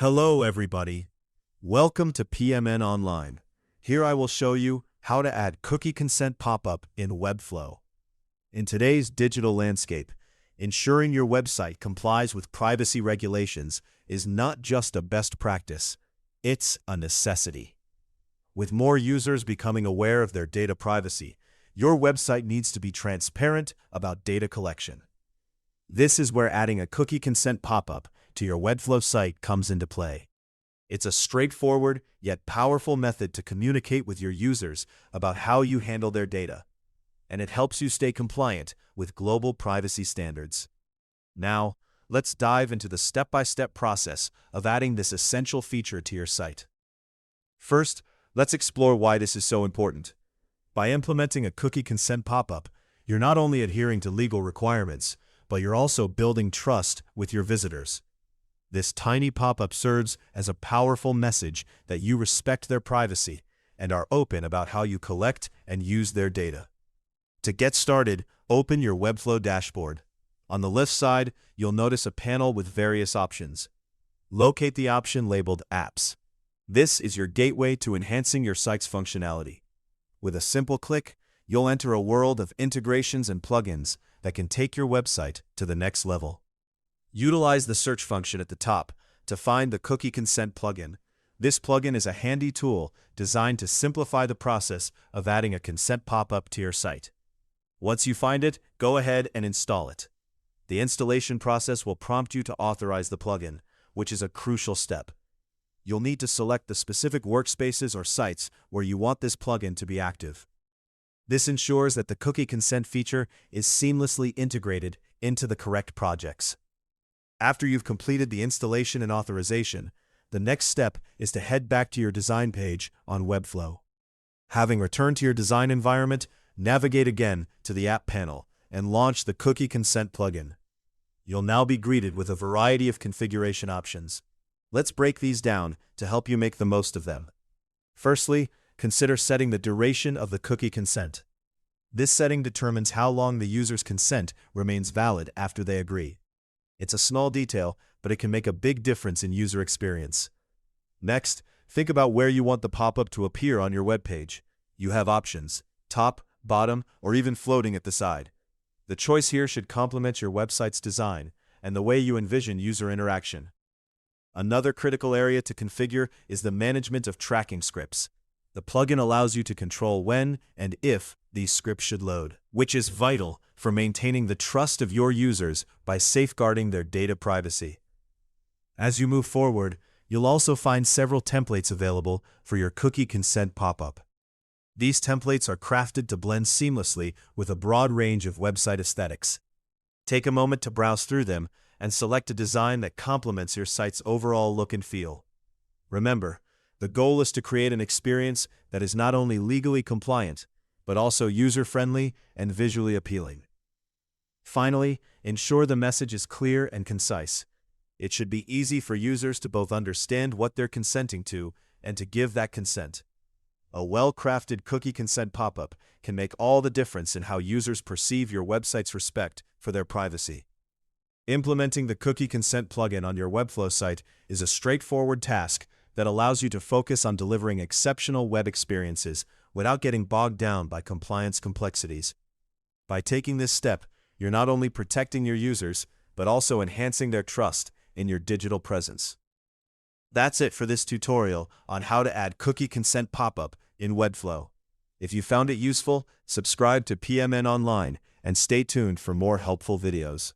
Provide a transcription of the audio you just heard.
Hello everybody. Welcome to PMN Online. Here I will show you how to add cookie consent pop-up in Webflow. In today's digital landscape, ensuring your website complies with privacy regulations is not just a best practice, it's a necessity. With more users becoming aware of their data privacy, your website needs to be transparent about data collection. This is where adding a cookie consent pop-up to your Webflow site comes into play. It's a straightforward yet powerful method to communicate with your users about how you handle their data, and it helps you stay compliant with global privacy standards. Now, let's dive into the step-by-step process of adding this essential feature to your site. First, let's explore why this is so important. By implementing a cookie consent pop-up, you're not only adhering to legal requirements, but you're also building trust with your visitors. This tiny pop-up serves as a powerful message that you respect their privacy and are open about how you collect and use their data. To get started, open your Webflow dashboard. On the left side, you'll notice a panel with various options. Locate the option labeled Apps. This is your gateway to enhancing your site's functionality. With a simple click, you'll enter a world of integrations and plugins that can take your website to the next level. Utilize the search function at the top to find the Cookie Consent plugin. This plugin is a handy tool designed to simplify the process of adding a consent pop-up to your site. Once you find it, go ahead and install it. The installation process will prompt you to authorize the plugin, which is a crucial step. You'll need to select the specific workspaces or sites where you want this plugin to be active. This ensures that the cookie consent feature is seamlessly integrated into the correct projects. After you've completed the installation and authorization, the next step is to head back to your design page on Webflow. Having returned to your design environment, navigate again to the App panel and launch the Cookie Consent plugin. You'll now be greeted with a variety of configuration options. Let's break these down to help you make the most of them. Firstly, consider setting the duration of the cookie consent. This setting determines how long the user's consent remains valid after they agree. It's a small detail, but it can make a big difference in user experience. Next, think about where you want the pop-up to appear on your web page. You have options: top, bottom, or even floating at the side. The choice here should complement your website's design and the way you envision user interaction. Another critical area to configure is the management of tracking scripts. The plugin allows you to control when and if these scripts should load, which is vital for maintaining the trust of your users by safeguarding their data privacy. As you move forward, you'll also find several templates available for your cookie consent pop-up. These templates are crafted to blend seamlessly with a broad range of website aesthetics. Take a moment to browse through them and select a design that complements your site's overall look and feel. Remember, the goal is to create an experience that is not only legally compliant, but also user-friendly and visually appealing. Finally, ensure the message is clear and concise. It should be easy for users to both understand what they're consenting to and to give that consent. A well-crafted cookie consent pop-up can make all the difference in how users perceive your website's respect for their privacy. Implementing the cookie consent plugin on your Webflow site is a straightforward task that allows you to focus on delivering exceptional web experiences without getting bogged down by compliance complexities. By taking this step, you're not only protecting your users, but also enhancing their trust in your digital presence. That's it for this tutorial on how to add cookie consent pop-up in Webflow. If you found it useful, subscribe to PMN Online and stay tuned for more helpful videos.